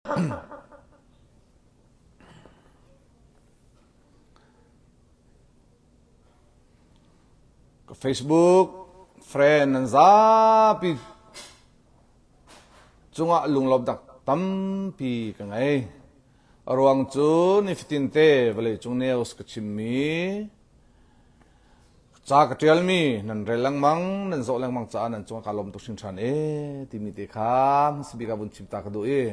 Facebook friend nan zapi chunga lunglop dak tampi ka ngai arwang chu ni 15 te vale chung news ka chimmi cha ka tel mi nan relang mang nan zo lang mang cha nan chung ka lom tu shin than e ti mi te kham sibi ka bun chim ta ka do e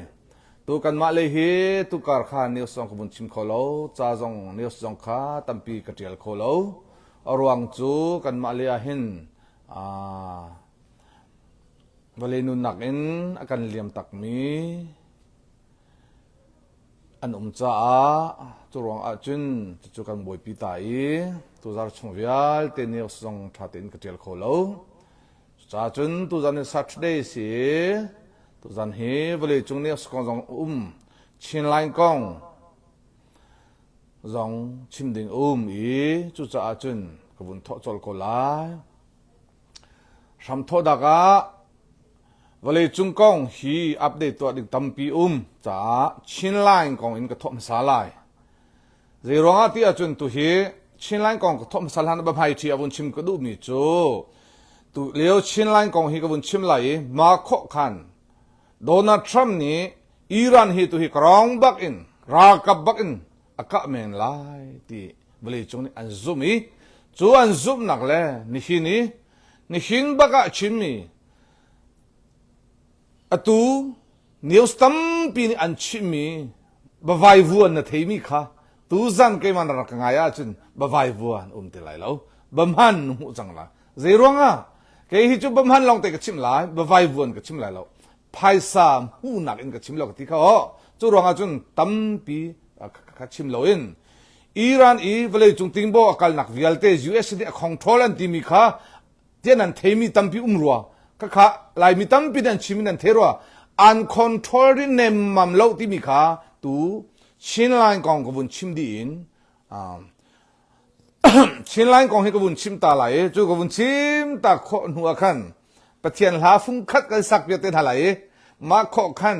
tu kan ma le hi tu kar kha news song ka bun chim kholo cha jong news jong kha tampi ka tel kholo arwang chu kan ma le a hin vale nun nak in akan liam tak mi an cha a churawng a chun chu kan boi pi tai tu zar chung vial te ne song thatin ka tel kholo cha chun tu zan Saturday si tu zan he vale chung ne skong jong chin line kong zong chim ding i chu cha a chun ka bun tho chol ko lai sam tho daga vale chung kong hi update to dik tampi cha chin line kong in ka thom sa lai ze ronga ti a chun tu hi chin line kong ka thom sa lan ba phai thi avun chim ka du mi chu tu leo chin line kong hi ka bun chim lai ma kho khan Donald Trump ni Iran hi tu hi krong bak in ra kap bak in aka men lai ti vale chung ni an zumi chu an zum nak le ni hin baka chimmi atu news tampi ni an chimmi bawai vuan na theimi kha tu zan ke man ra ka ngaya chun bawai vuan te lai lo bamhan hu changla zeronga ke hi chu bamhan long te ka chim lai bawai vuan ka chim lai lo phaisa hu nak in ka chim lo ka ti kha ho chu ronga chun tampi ka chim lo in Iran vale chung tingbo akal nak vialte US ni control an timi kha tianan theimi tampi umruwa kha lai mi tampi dan chiminan therwa uncontrolled nem mam lo timi kha tu chin line kong ko bun chim di in chin line kong he ko bun chim ta lai chu ko bun chim ta kho nuwa khan pathian la phung khat ka sak pe te thalai ma kho khan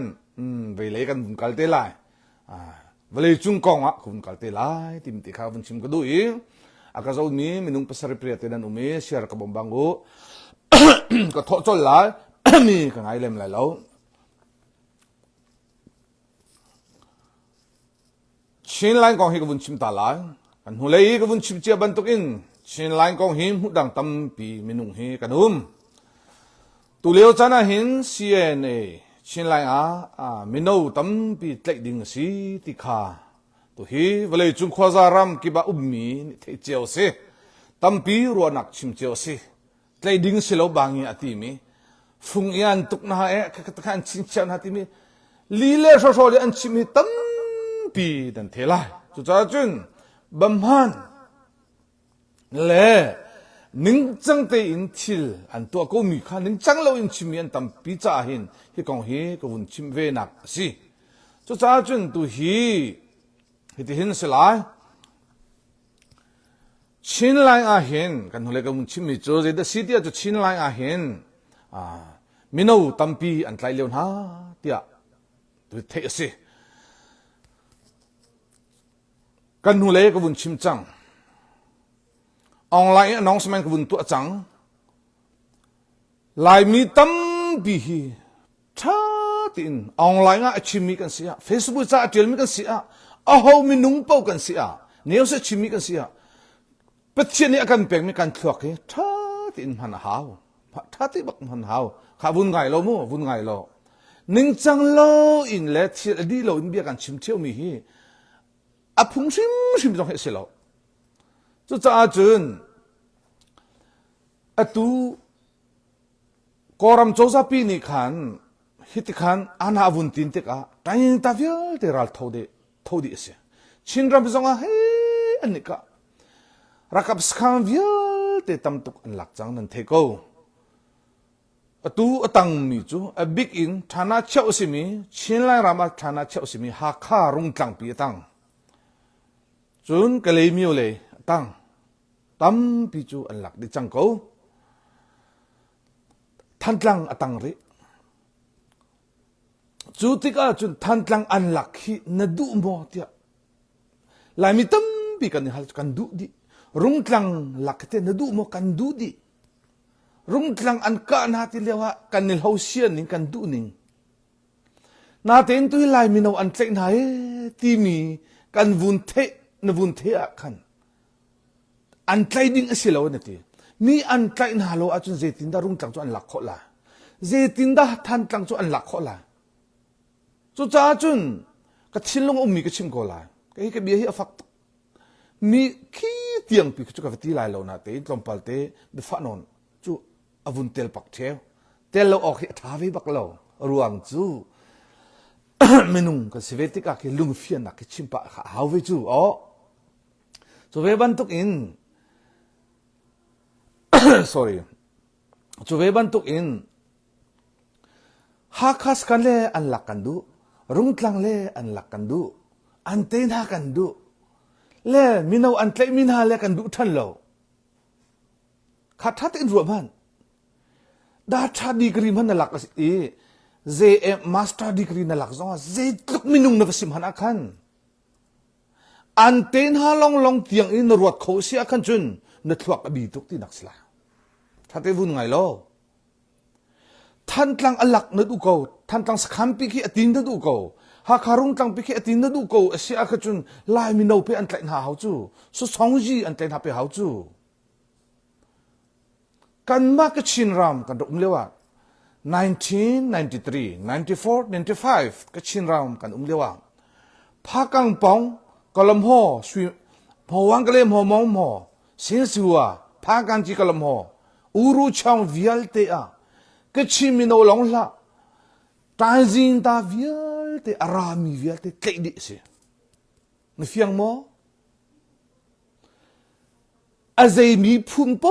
ve le kan bun kal te lai vale chung kong a kun kal te lai tim ti kha bun chim ko du i akazo mi minung pasari priya te dan umi share ka bombango ko tho chol lai mi ka ngai lem lai lo chin line kong hi ko bun chim ta lai kan hulei ko bun chim chia ban tuk in chin line kong him hu dang tam pi minung hi kanum tu leo chana hin CNA chin line mino tam pi tlek ding si ti kha tu hi vale chung khwaza ram ki ba ummi ni the cheo se tampi ro nak chim cheo se tlai ding silo bangi ati mi phung yan tuk na e khan chin chan hati mi li le so le an chimi tampi dan thela chu cha chun bamhan le ning chang te in thil an to ko mi kha ning chang lo in chimi an tampi cha hin hi kong hi ko bun chim ve nak si chu cha chun tu hi hiti hin selai chin line a hin kan hole ka mun chimmi cho je da city a chin line a hin mino tampi an tlai leon ha tia tu the se kan hole ka bun chim chang online announcement ka bun tu chang lai mi tampi hi tha tin online a chimmi kan sia Facebook cha tel mi kan sia a ho mi nung pau kan sia neo se chimmi kan sia pathian ni akan pek mi kan thlok he tha tin han hau tha ti bak han hau kha bun ngai lo mu bun ngai lo ning chang lo in le thi di lo in bia kan chim theu mi hi a phung sim jong he se lo chu cha chun atu koram choza pi ni khan hiti khan ana bun tin te ka tain ta vial te ral thodi se chinram zonga he anika rakap skang vial te tam tuk an lak chang nan the ko atu atang mi chu a big in thana cheu simi chin lai rama thana cheu simi ha kha rung tlang pi tang chun kalei miu le tang tam pi chu an lak di chang ko than tlang atang ri chú tích à chun than tlang an lạc khi na du mo tia lại mi tâm bị cần hal cần du đi rung tlang lạc thế na du mo cần du đi rung tlang an ka na ti lewa cần nil hau xiên ning cần du ning na tên tôi lại mi nâu an tlek na ti mi cần vun thế à cần an tlai ding asilo na ti mi an tlai na lo a chun je tin da rung tlang chu an lạc kho la je tin da than tlang chu an lạc kho la cho cha chun ka thilong mi ka chim ko la cái bia hi afak mi khi tiang pi chu ka ti lai lo na te tlompal te be fa non chu avun tel pak theo tel lo ok tha ve bak lo ruang chu menung ka seveti ka ke lung fian na ke chim pa how ve chu o so ve ban tuk in sorry so ve ban tuk in hakas kan le an lakan du rung tlang le an lakan du an te na kan du le minau an tlai min ha le kan du than lo khat that in ru ban da tha degree man na lak e je master degree na lak zonga je tluk minung na vasim han akhan an ten ha long tiang in ruat kho sia khan chun na thuak abi tuk ti naksla thate vun ngai lo than tlang alak na du ko than tlang sakham pi ki atin da du ko ha kharung tlang pi ki atin da du ko asia kha chun lai mi no pe an tlai na hau chu so song ji an tlai na pe hau chu kan ma ka chin ram kan dok lewa 1993 94 95 ka chin ram kan lewa pha kang pong kalam ho swi phawang kalem ho mong mo sin suwa pha kang ji kalam ho uru chang vial te a cái chim mình nấu lòng là tai zin ta vial te arami vial te tlek di si na fiang mo azai mi phun po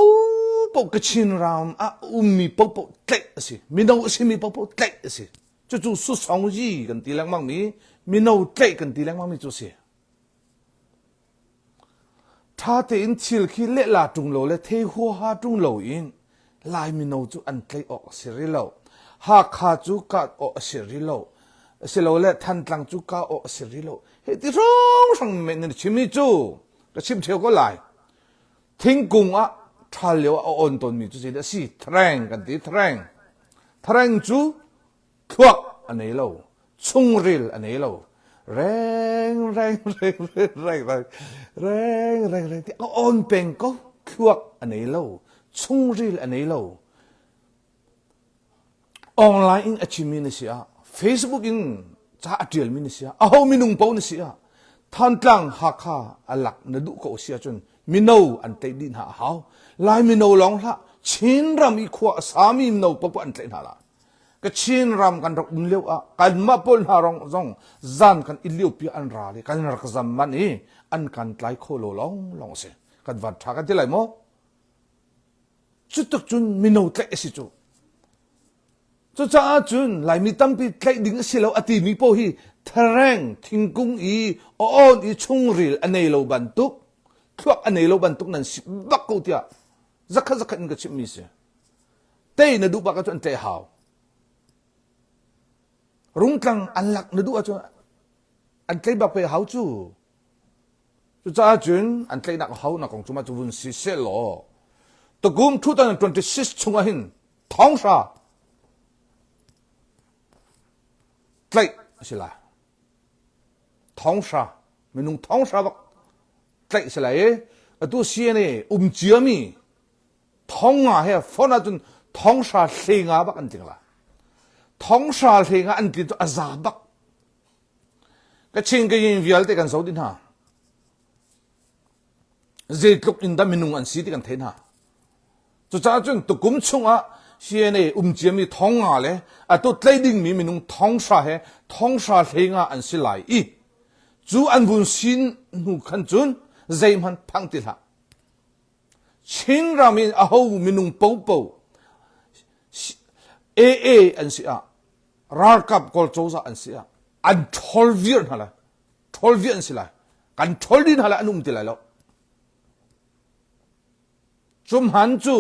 cái chin ram a mi po tlek si mi nấu si mi po tlek si chu su song ji kan ti lang mang mi nấu tlek kan ti lang mang mi chu si tha te in chil khi le la tung lo le the ho ha tung lo in lai mi no chu an tlai o sirilo ha kha chu ka o sirilo silo le than tlang chu ka o sirilo he ti rong men ni chimi chu ka chim theo ko lai thing kung a thalio a on ton mi chu si threng kan ti threng chu thuak anei lo chung ril anei lo reng ti on peng ko thuak anei lo chung ril anei lo online in achimi ni sia Facebook in cha atrial mi ni sia a ho minung pau ni sia than tlang ha kha alak na du ko sia chun mino an te din ha hau lai mino long la chin ram i khwa sami no pa an te na la ka chin ram kan rok un leu a kan ma pol ha rong zong zan kan iliu pi an ra le kan rak zam man e an kan tlai kho lo long se kan wat tha ka ti lai mo chutuk chun mino tle si chu chu cha chun lai mi tampi tlai ding silo ati mi po hi thareng thingkung i on i chungril anei lo bantuk thuak anei lo bantuk nan si bak ko tia zakha in ga chim mi se te na du ba ka chun te haw rung tlang an lak na du a chu an tlai ba pe haw chu cha chun an tlai nak haw na kong chuma chu vun si se lo to gum 2026 chunga hin thong sa tlai sila thong sa minung thong sa bak tlai sila e atu siene chiami thong a he phone atun thong sa hlenga bak an tingla thong sa hlenga an ti to aza bak ka ching ka yin vial te kan so din ha zetluk in da minung an si ti kan thein ha chu cha chun tu kum chunga siene chiami thong a le atu tlai mi minung thong sa he thong sa hlenga an silai i chu an bun sin nu khan chun zaiman phang ti la chin ramin a ho minung po a an sia rar kap kol choza an sia an tholvian hala tholvian sila kan tholdin hala anum ti la lo chum han chu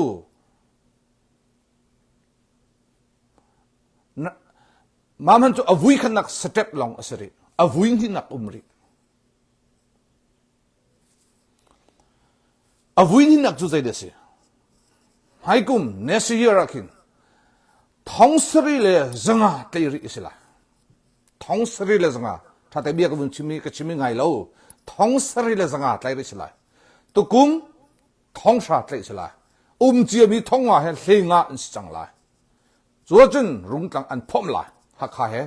mà mình cho vui khăn nặc step long asari vui hi nặc umri vui hi nặc chu zai desi hai kum next year rakin thong sri le zanga tei ri isla thong sri le zanga tha te bia ka bun chimi ka chimi ngai lo thong sri le zanga tei ri isla tu kum thong sha tei isla chia mi thong wa he hlenga an chang la zo chen rung tang an phom la ha kha he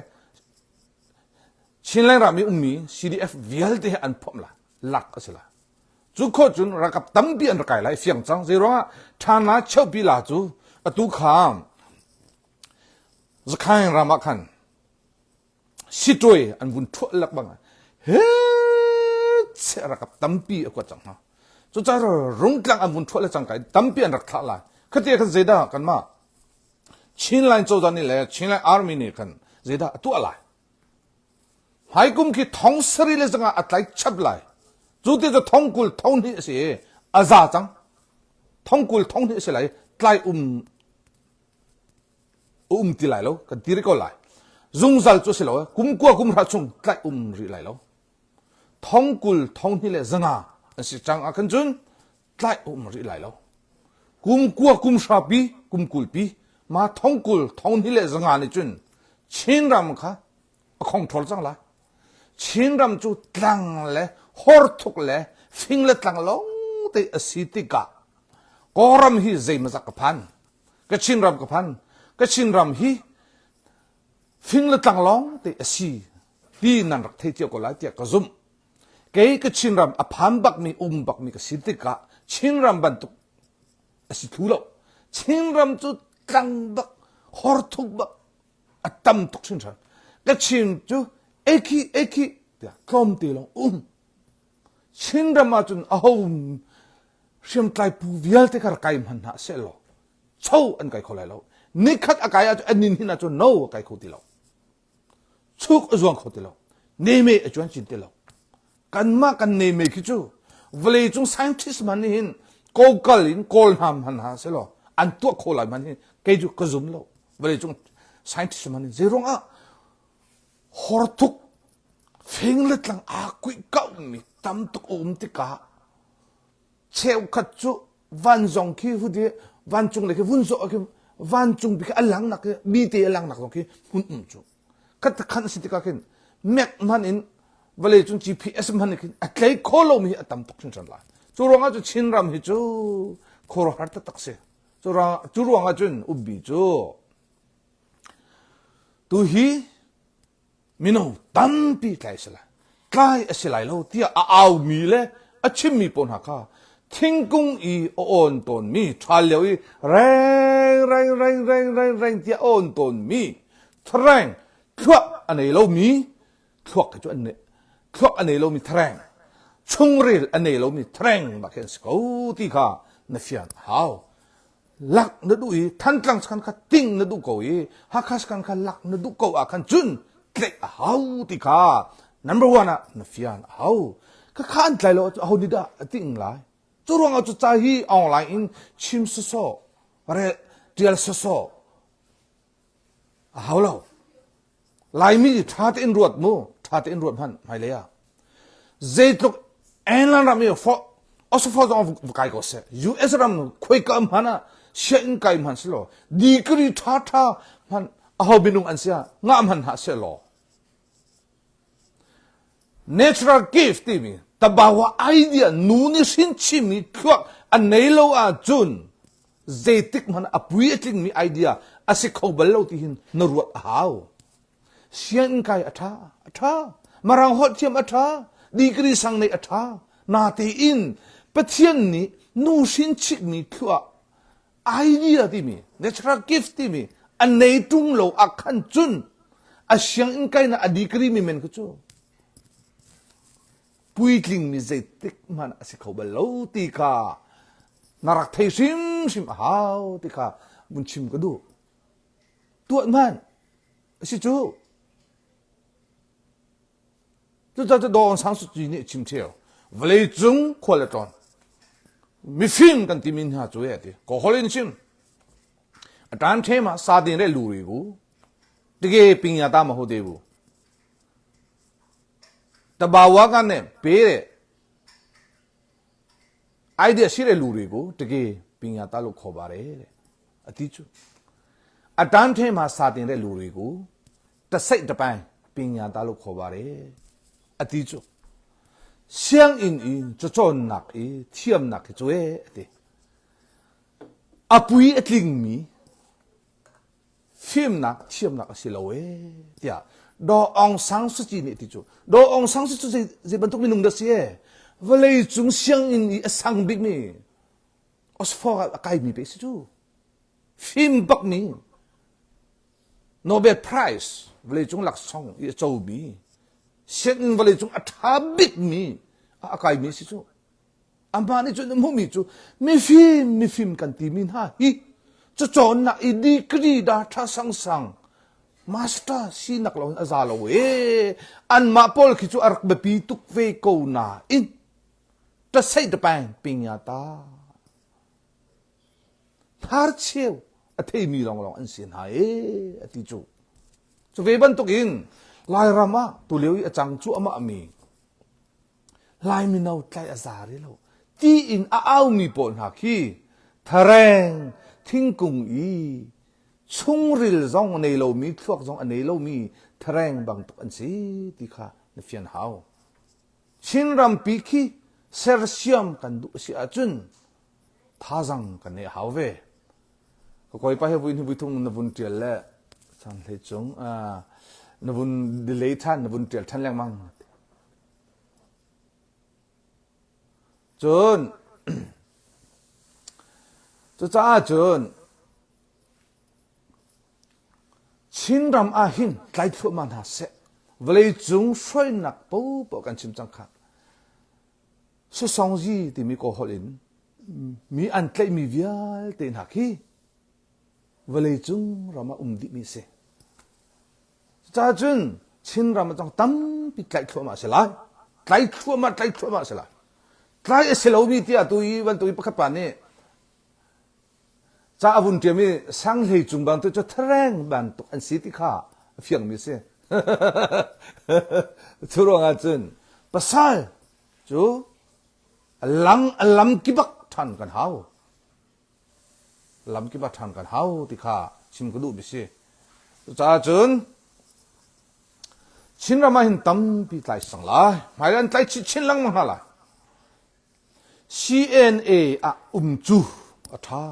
chin lai ra mi mi CDF vial te an phom la lak asla chu kho chun rakap tam bi an kai lai fiang chang zero thana chau bi la chu atu kham zakhang rama khan sitoi an bun thu lak bang he che rakap tam bi ko chang ha chu cha rung tlang an bun thu la chang kai tam bi an rak tha la khate khan zeda kan ma chin lai chau dan ni le chin lai army ni khan zeda atu ala hai kum ki thong sari le zanga atlai chap lai chu te jo thong kul thong ni se aza chang thong kul thong ni se lai tlai ti lai lo kan ti ri ko lai zung zal chu se lo kum kwa kum ra chung tlai ri lai lo thong kul thong ni le zanga si chang a kan chun tlai ri lai lo kum kwa kum sha pi kum kul pi ma thong kul thong ni le zanga ni chun chin ram kha khong thol chang la chin ram chu tlang le hor thuk le phing le tlang long te asitika koram hi zai ma zak phan ka chin ram ka phan ka chin ram hi phing le tlang long te asi ti nan rak thei che ko la tia ka zum ke ka chin ram a phan bak mi ka sitika chin ram ban tu asi thulo chin ram chu tlang bak hor thuk bak atam tuk chin ram ka chin chu eki tia klom ti long chin ram ma chun ahom sim tlai pu vial te kar kai man na se lo chau an kai kholai lo nikhat akai a anin hin a chu no kai khoti lo chuk azwang khoti lo neme a chuan chin te lo kan ma kan neme ki chu vle chung scientist man ni hin ko kal in kol ham han ha se lo an tu kholai man hin ke ju ka zum lo vle chung scientist man ni zerong a hortuk pheng let lang a kui kau mi tam tuk ti ka cheu khat chu van zong ki hu de van chung le ke vun zo ke van chung bi ka alang nak bi te alang nak ki hun chu kat khan si ka ken mek man in vale chung GPS man ki atlai kholo mi atam tuk chin chan la chu ronga chu chin ram hi chu khoro har ta tak se chu ronga chun ubbi chu tu hi mino tam pi tlai sala tlai asilai lo tia a au mi le a chim mi pon ha kha thing kung i on ton mi thal leo i reng tia on ton mi threng thua anei lo mi thuak ka chu ane thuak anei lo mi threng chung ril anei lo mi threng ma ken sko ti kha na fian hao lak na du i than tlang kan kha ting na du ko i ha khas kan kha lak na du ko a kan chun klek hao ti kha number 1 a na fian hao ka khan tlai lo ho ni da ting lai chu rong a chu cha hi online in chim so re real so hao lo lai mi that in ruat mu that in ruat han mai le ya zait lok en lan ram yo for also for the kai ko se US ram khoi kam hana shen kai man se lo degree tha man a ho binung an sia nga man ha se lo natural gift ti mi tabawa idea nu ni sin chi mi thuak an nei lo a chun zaitik man apui atling mi idea ase khobal lo ti hin na ruat hao sian kai atha marang hot thiam atha degree sang nei atha na te in pathian ni nu sin chi mi thua idea ti mi natural gift ti mi an nei tung lo a khan chun a siang in kai na a degree mi men ku chu puitling mi zaitik man ase khobal lo ti ka narak thei sim hao ti ka mun chim ka du tuan man si chu cho don sang su ji ni chim theo vlei chung khol ton mi fin kan ti min ha chu ya ti ko holin chim atan the ma sa din re lu ri bu tege pinya ta ma ho de bu ta ba wa ka ne pe de idea ရှိတဲ့လူတွေကိုတကယ်ပညာသားလို့ခေါ်ပါတယ်တဲ့အတိကျအတန်းထင်းမှာစာတင်တဲ့လူတွေကိုတစ်စိတ်တစ်ပိုင်းပညာသားလို့ခေါ်ပါတယ်အတိကျ相应因就做那个天那个做的阿不一定米film na thiam na ka silawe tia do ong sang su ji ni ti chu do ong sang su ji ban tok ni nung da sie vale chung siang in i sang big ni os for a kai mi pe si chu film bak ni Nobel Prize vale chung lak song i chou bi siang in vale chung a tha big mi a kai mi si chu amani chu mo mi chu mi film kan ti min ha hi cho chọn na idi kri da tha sang sang master si nak lo azalo an ma pol ki chu arak be pi tuk ve ko na in ta sai da pan pinya ta har cheu a thei mi long long an sin ha ati chu ve ban tuk in lai rama tu leu a chang chu ama ami lai mi nau tlai azari lo ti in a au mi pon ha ki thareng thinh cùng ý chung ril zong nei lo mi thuốc zong nei lo mi threng bang tok an si ti kha na fian hao chin ram pi khi ser siam kan du si a chun tha zang kan ne hao ve ko koi pa he buin hu thung na bun tial la sang le chung na bun delay than na bun tial than lang mang chun cho cha chun chin ram a hin tlai thu man ha se vlei chung soi nak po po kan chim chang kha so song ji ti mi ko holin mi an tlai mi vial te na khi vlei chung rama di mi se cha chun chin ram chang tam pi tlai thu ma se la tlai thu ma se la tlai se lo mi ti a tu i ban tu i pakhat pa ne cha avun tiami sang lei chung bang tu cho threng ban tu an si ti kha phiang mi se thurong a chun pasal chu alam ki bak than kan hau lam ki bak than kan hau ti kha chim ku du bi se cha chun chin rama hin tam pi tlai sang la mai ran tlai chi chin lang mang hala CNA a chu atha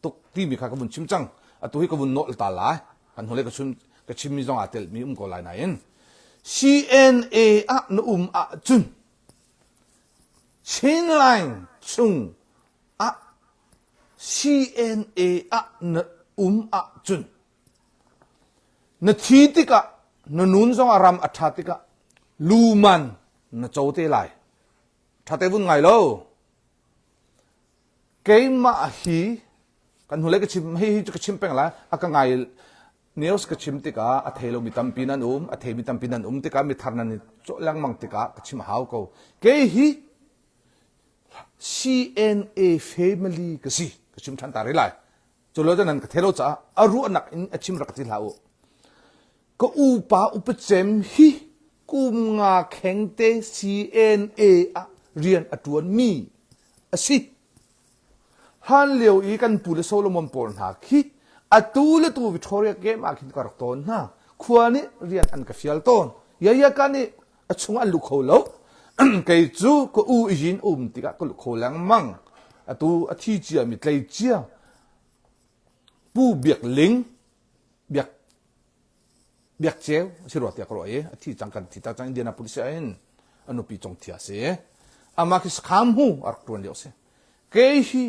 tuk ti mi kha ka bun chim chang a tu hi ka bun no ta la an hole ka chim mi zong atel mi ko lai na in CNA a no a chun chin line chung a CNA a no a chun na thi ti ka na nun zong aram atha ti ka lu man na chau te lai tha te bun ngai lo ke ma hi kan hule ka chim hi ka chim peng la aka ngai news ka chim tika a thelo mi tam pinan a the mi tam pinan tika mi tharna ni cho lang mang tika ka chim hau ko ke hi CNA family ka si ka chim than ta ri lai cho lo nan ka thelo cha aru anak in a chim rak ti lau ko u pa up chem hi kum nga kheng te CNA a rian atuan mi a si han liu i kan pu le Solomon pon ha khi atu le tu Victoria ke ma khin kar ton na khuani rian an ka fial ton ya ka ni achung an lu kho lo kai chu ko u yin ti ka ko lu kho lang mang atu a thi chia mi tlai chia pu biak ling biak cheu siro tia ko ye a thi chang kan thi ta chang Indiana police in anu pi chong thia se ama ki skam hu ar ton le se ke hi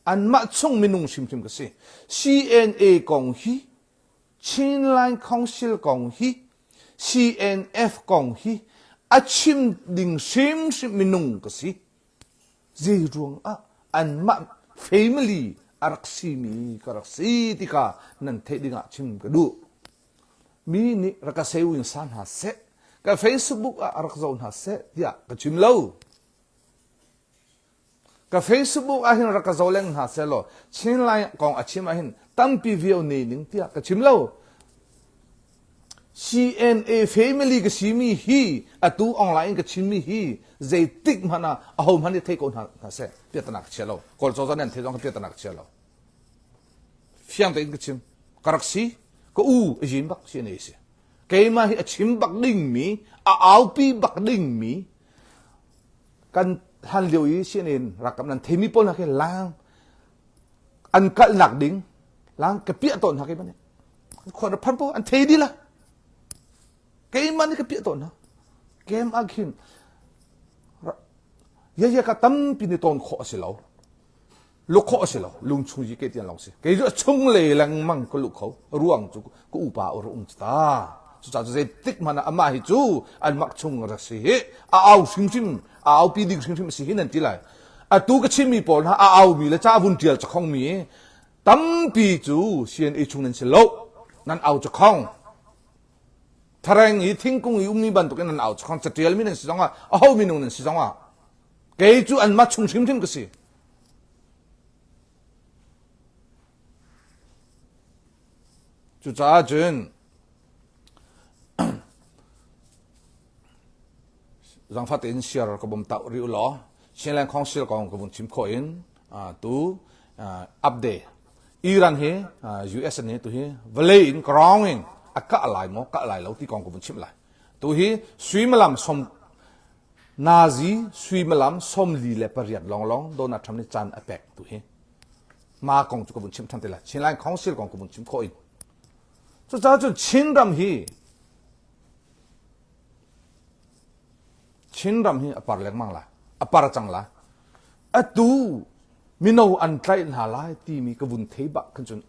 an ma chung minung sim ka se CNA kong hi Chin Line Council kong hi CNF kong hi achim ding sim minung ka si ze ruang a an ma family araksi mi karaksi tika nan the dinga chim ka du mi ni raka seu insan ha se ka Facebook a arak zone ha se ya ka chim lo ka Facebook a hin raka zoleng ha se lo Chin Line kong achim a hin tampi view ni ning tia ka chim lo CNA family cái xí mi hi tu online cái chim mi hi dây tích mà na home hắn đi thấy con hắn sẽ biết tao nạc chia lâu còn cho nên thấy rằng biết tao nạc chia lâu phiang tới cái chim karaksi có jin bắc CNA sẽ cái mà chim bắc đinh mi áo pi bắc đinh mi kan han liu yi CNA ra cầm nan thấy mi pol cái lang ăn cắt nạc đinh lang cái biết tổn cái bên còn là phan po ăn thấy đi là cái mà cái biết tổn game akin ya ka tam pin ton kho se lo lu kho se lo lung chu ji ke tian long se ke jo chung le lang mang ko lu kho ruang chu ko upa or ung ta chu cha ze tik mana ama hi chu an mak chung ra se he au sim sim au pi dik sim sim si hin an ti lai a tu ka chimi pon ha au mi la cha bun tial cha khong mi tam pi chu CNA chung nan se lo nan au cha khong thằng ý thiên cung ý mi ban tục cái nào chọn chặt tiệt mi nên sử dụng à, hậu mi nung nên sử dụng à, cái chú ăn mắt chung sim sim cái gì, chú cha chân, rằng phát triển share cái bom tạo riu ló, hiện lên khong share còn cái bom chim coin, tu update, Iran he, US ne tu he, valley in growing. Cả lại lâu thì còn có vấn chim lại tôi hi suy mà làm xong nazi suy mà làm xong lì lệ bariat long Donald Trump này chan apec tôi hi mà còn có vấn chim thằng thế là trên lại không xí còn có vấn chim coin cho cha cho chín ram hi apar lek mang la apar chang la atu minau an trai na lai ti mi ka vun thei ba kan chun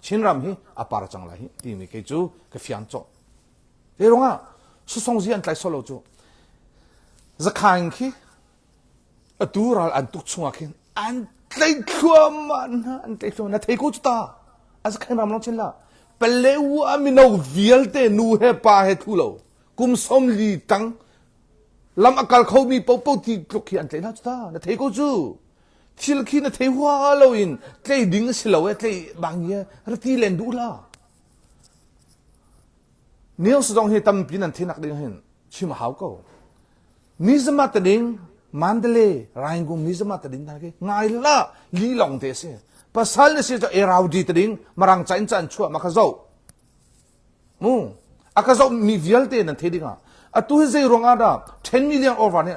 chín ram hi apar chang la hi ti mi ke chu ka fian cho te ronga su song ji an trai solo chu zakhang khi atu ral an tuk chunga khin an trai khum an trai khum na thei ko chu ta az khain ram long chen la pelewa minau vial te nu he pa he thu lo kum som li tang lam akal khâu mi po ti tluk hi an trai na chu ta na thei ko chu thil khi na thei hoa lo in tlei ding si lo e tlei bang ye ra ti len du la niu su dong he tam pin an thenak ding hen chim hau ko ni zama ta ding mandale raingum ni zama ta ding na ke ngai la li long te se pasal ne se to erau di ta ding marang chain chan chua ma kha zo akazo mi vial te nan thedinga atu ze ronga da 10 million over ne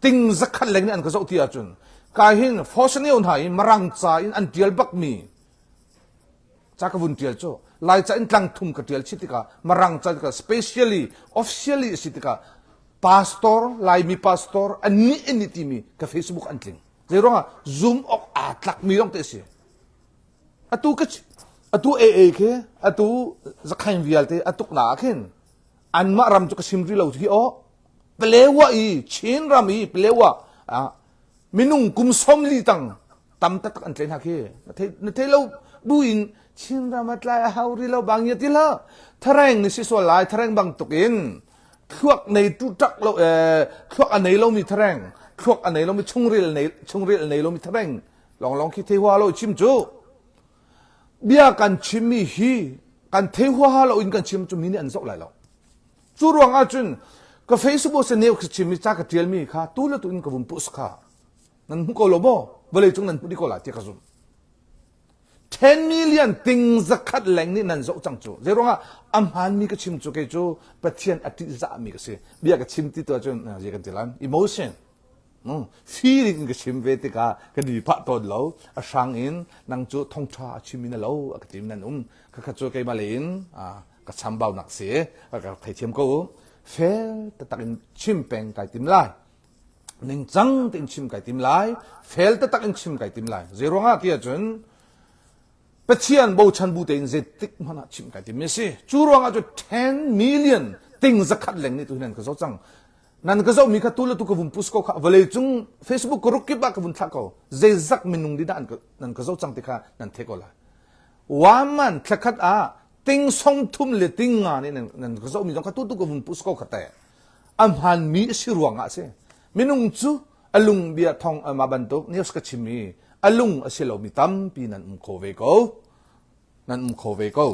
ting zakhat leng ne an kazo ti a chun kahin fortune on hai marang cha in an tial bak mi cha ka bun tial cho lai cha in tlang thum ka tial chitika marang cha ka specially officially chitika pastor lai mi pastor ani ti mi ka Facebook an tling zeronga zoom ok atlak mi long te se atu ka atu ke atu zakhain vial te atuk na khin an ma ram chu ka simri lo thi o plewa i chin ram i plewa minung kum som li tang tam ta tak an tlen ha ke na the lo buin chin ram atla hauri lo bang ya til ha thareng ni si so lai thareng bang tukin thuak nei tu tak lo thuak an nei lo mi thareng thuak an nei lo mi chungril nei lo mi thareng long ki the hwa lo chim chu bia kan chim mi hi kan the hwa lo in kan chim chu mi ni an zok lai lo chu ruang a chun ka Facebook se neu chim mi cha ka tial mi kha tu la tu in ka bum pus kha nan ko lo bo vale chung nan pudi ko la ti ka zum 10 million things zakhat leng ni nan zo chang chu zeronga amhan mi ka chim chu ke chu pathian ati za mi ka se bia ka chim ti to chun je ka tilan emotion feeling ka chim ve te ka di pa to lo a sang in nang chu thong tha chim min lo ka tim nan ka chu ke ma lein ka cham bau nak se ka thai thiam ko fel ta takin chim peng kai tim lai ning chang tin chim kai tim lai fel ta takin chim kai tim lai zeronga ti a chun pathian bo chan bu te in ze tik mana chim kai tim me se chu ronga chu 10 million things zakhat leng ni tu hinan ka zo chang nan ka zo mi kha tu la tu ka bum pus ko kha vale chung Facebook ko ruk ki ba ka bun thak ko ze zak minung di dan nan ka zo chang ti kha nan the ko la waman thakhat a ting song thum le ting nga ni nan ka zo mi jong ka tu ka bum pus ko kha te am han mi si ruanga se minung chu alung bia thong ma ban tok news ka chimi alung asilo mi tam pi nan kho ve ko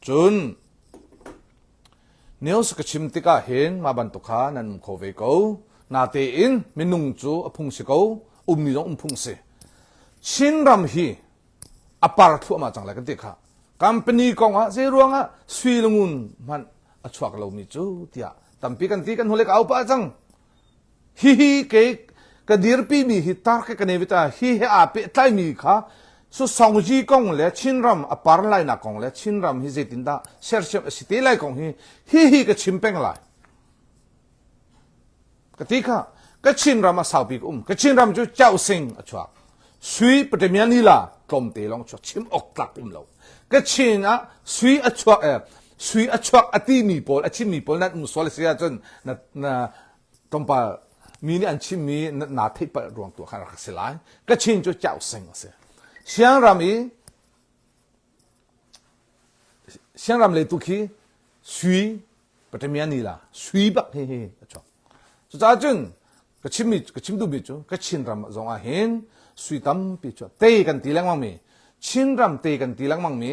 chun เนียวสกชิมติกาเห็นมาบันตุขานันโคเวโกนาเตอินมินุงจูอพุงสิโกนิจงพุงเสชินรำฮีอปาร์ทัวมาจังเลยกันติค่ะคัมปานีกองฮะเซรวงฮะสวีลงุนมันอชวกเรามีจูเตียตัมปีกันตีกันหัวเล็กเอาปะจังฮีเกกระดิรปีมีฮิตาร์กันเนวิตาฮีเฮอาเปตไลมีค่ะสุสองจีกองเลยชินรำอปาร์ไลนักกองเลยชินรำฮิเจตินดาเชอร์เชสิติไลกองฮีก็ชิมเป็งไลกติค่ะก็ชินรำมาสาวปีกุก็ชินรำจูเจ้าสิงอชวกสุยปฏิเมียนีล่ะกลมเตลองชวกชิมออกตักเราก็ชินอ่ะสุยอชวกสุยอชวกอติมีปอลอชิมมีปอลนั่นมุสลิมเสียจนน่ะตรงป่ามีนี่อันชิมมีนาทิปรวงตัวขนาดสิลายก็ชินจูเจ้าสิงเสียเชียงรำเลยตุกีสุยปฏิเมียนีล่ะสุยบักเฮ่อชวกสุดท้ายจนก็ชิมดูบิจูก็ชินรำจงอาเห็นสุยตั้มปิจูเตะกันตีแรงมั่งมีชินรำเตะกันตีแรงมั่งมี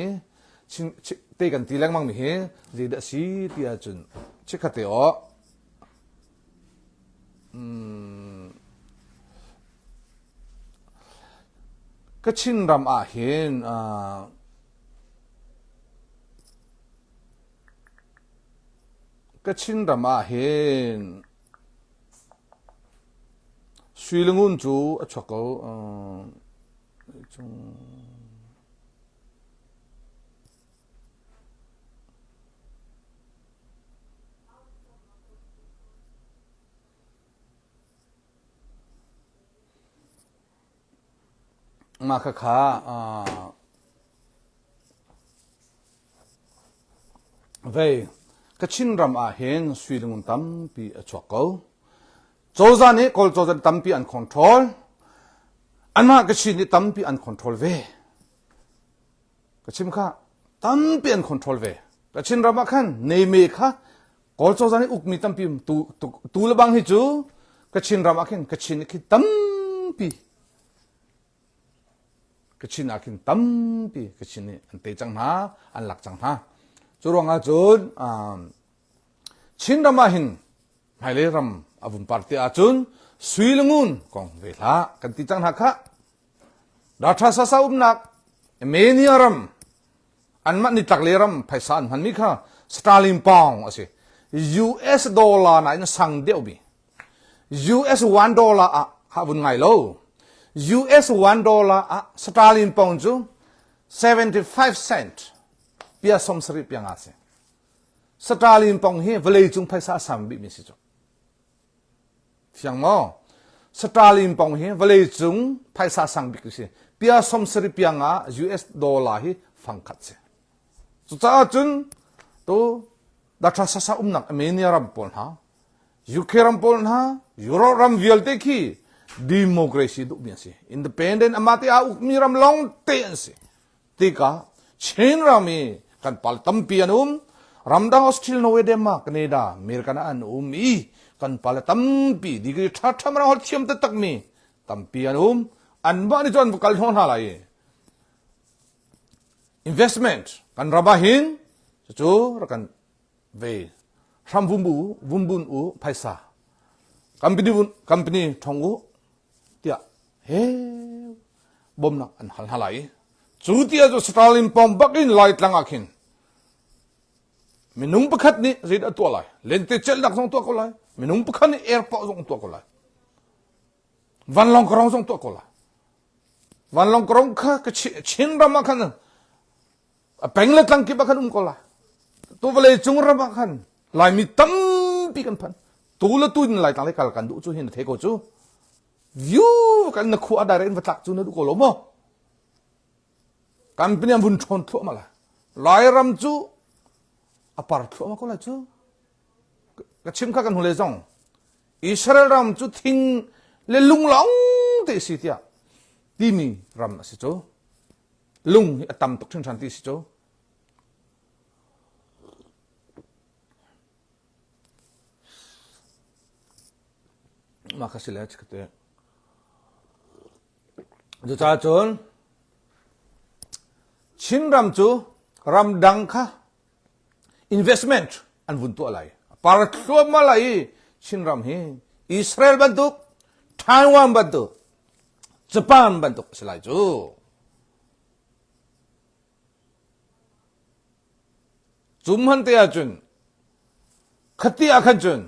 เตะกันตีแรงมั่งมีเฮเจดสีที่อาจุนเช็คเตอก็ชินรำอาเห็นก็ชินรำอาเห็นสุยลงุนจูอชวกเขามาค่ะเว้ยก็ชินรำอาเห็นสุยลงุนตั้มปีอชวกเขาโจซานี่คอลโจซานตั้มปีอันคอนโทรลอันมาก็ชินนี่ตั้มปีอันคอนโทรลเว้ยก็ชิมค่ะตั้มปีอันคอนโทรลเว้ยก็ชินรำมาขันเนเมค่ะคอลโจซานี่อุกมีตั้มปีตูละบังฮิจูก็ชินรำมาขันก็ชินนี่ตั้มปีก็ชินอากินตั้มปีก็ชินนี่อันเตจังหาอันหลักจังหาจุรวงอาจุนชินรำมาหินไฮเลรำอาบุญปาร์ตี้อาจุนสุยลงุนกองเวลากันติจังหาค่ะรัฐศาสนาอุบนักเมเนียรำอันมันนิตักเลรำไพศาลมันมีค่ะสตาลินปองอ่ะสิ US ดอลลาร์ไหนนั่นสั่งเดียวบี US 1 ดอลลาร์อ่ะหาบุญไงโลUS 1 ดอลลาร์อ่ะสตาลินปองจู75 cent เปียสมสริปยังอาเซสตาลินปองเฮเวลจุงไพศาลสามบิมิสิจูเสียงมั้งสตาลินปองเฮเวลจุงไพศาลสังบิกสิเปียสมสริปยังอา US ดอลลาร์เฮฟังคัดเซสุดท้ายจุนตัวดัชสาสนักอเมริการัมพลฮะยูเครัมพลฮะยุโรปรัมวิลเตคีดิโมคราซีดูมีสิอินดิเพนเดนต์อามาติอาอุกมีรัมลองเตนสิติกาเชนรามีกันพัลตัมปียนุมรัมดังออสเตรเลียโนเวเดมาแคนาดาอเมริกันอันอุมีกันพัลตัมปีดีกรีทัดทำมาฮอลเทียมตักมีตัมปียนุมอันบ้านนี่จวนบุกลทอนหาไลinvestment กันระบาหินจู่รักันเวทำวุ้มบุญอูไพศาcompany ทองอูเตียเฮ้บ่มนักอันหันหาไลจู่เตียจู่สตาลินปอมบักอินไลท์ลังอาคินมินุงประคัดนี่รีดตัวไลเลนเตเจลดักส่งตัวก็ไลมินุงประคัดนี่แอร์พอร์ตส่งตัวก็ไลวันลองกรองส่งตัวก็ไลวันลองกรองค่ะก็ชินรามาคันเป็นเล็กลังกิบกันก็ไลตัวเวลจุงรามาคันไลมีตั้มปีกันพันตัวละตัวนี่ไลตั้งเล็กกันดูจู่เห็นเทโกจู่วิวกันนักขัวได้เรื่องวัตถุจู่นั่นดูก็ล้มอ่ะกันเป็นยังบุญชนทั่วมาละไลรำจู่อพาร์ตทั่วมาก็ไลจู่ก็ชิมข้ากันหัวเลยจงอิสราเอลรำจู่ทิ้งเลลุงหลงเตสิเตียที่มีรำสิจู่ลุงตั้มตกชั้นชั้นที่สิจู่makasih lah cakap tu. Juta cun, chin ram tu ram dang ka investment an vun tu lại par thua mà lại chin ram hi Israel bantuk Taiwan bantuk Japan bantuk selai chu Jumhan te ajun khati akhan chun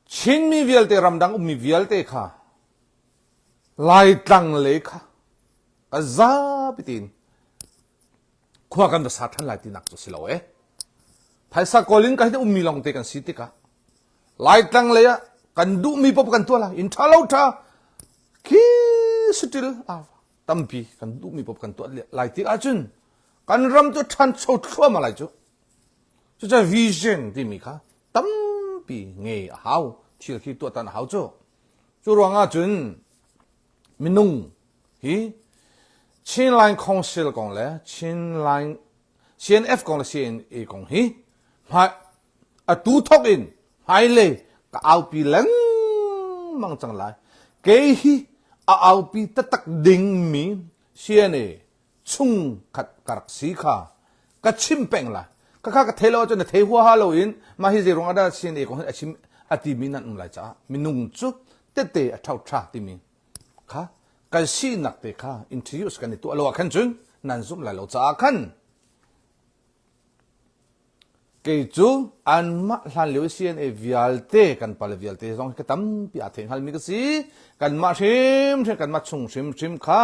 chin mi vial te ramdang mi vial te kha lai tang le kha azza bitin khwa kan da sathan lai ti nak chu silo e phaisa kolin ka hi mi long te kan si te ka lai tang le ya kan du mi pop kan tu la in thalo tha ki sutil a tampi kan du mi pop kan tu lai ti ajun kan ram tu than chot khwa ma lai chu chu cha vision ti mi kha tampi nge hau thil khi tu tan hau chu chu ronga chun minung hi chin line council kong le chin line CNF kong le CNA kong hi ha a tu thok in hai le ka au pi lang mang chang lai ke hi a au pi ta tak ding mi CNA chung khat karak si kha ka chim peng la ka kha ka thelo cho na thei hua ha lo in ma hi je rong ada CNA kong a chim ati mi nan lai cha minung chu te te a thau tha ti mi kha ka si nak te kha introduce kan tu alo khan chun nan zum la lo cha khan ke chu an ma hlan leu CNA vialte kan pal vialte rong ka tam pi a theng hal mi ka si kan ma thim kan ma chung thim kha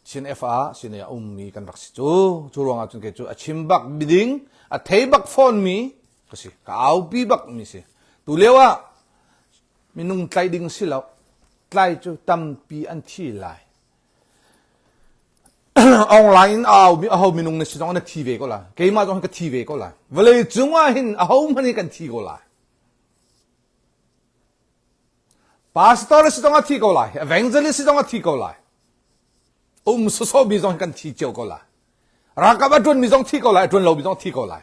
CNFA CNA mi kan rak si chu rong a chun ke chu a chim bak biding a thei bak phone mi ka si ka au pi bak mi si tu lewa minung tlai ding si lo tlai chu tam pi an thi lai online au minung ne song na TV ko la ke ma jong ka TV ko la vele chungwa hin au mani kan thi ko la pastor song a thi ko la evangelist song a thi ko la so mi jong kan thi cheu ko la rakaba tun mi jong thi ko la tun lo mi jong thi ko la